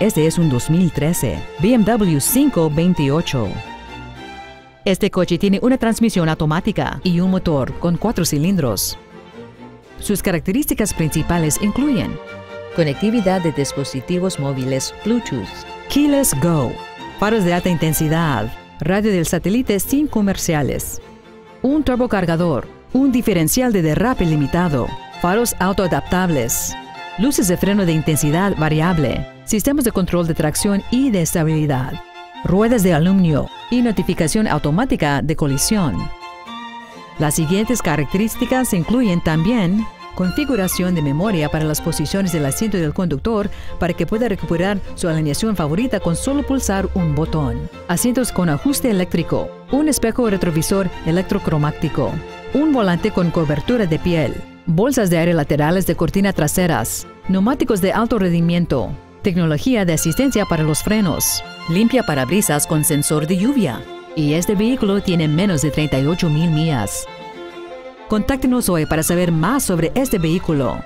Este es un 2013 BMW 528. Este coche tiene una transmisión automática y un motor con 4 cilindros. Sus características principales incluyen conectividad de dispositivos móviles Bluetooth, Keyless Go, faros de alta intensidad, radio del satélite sin comerciales, un turbocargador, un diferencial de derrape limitado, faros autoadaptables, luces de freno de intensidad variable, sistemas de control de tracción y de estabilidad, ruedas de aluminio y notificación automática de colisión. Las siguientes características incluyen también configuración de memoria para las posiciones del asiento del conductor para que pueda recuperar su alineación favorita con solo pulsar un botón, asientos con ajuste eléctrico, un espejo retrovisor electrocromático, un volante con cobertura de piel, bolsas de aire laterales de cortina traseras, neumáticos de alto rendimiento, tecnología de asistencia para los frenos, limpia parabrisas con sensor de lluvia, y este vehículo tiene menos de 38,000 millas. Contáctenos hoy para saber más sobre este vehículo.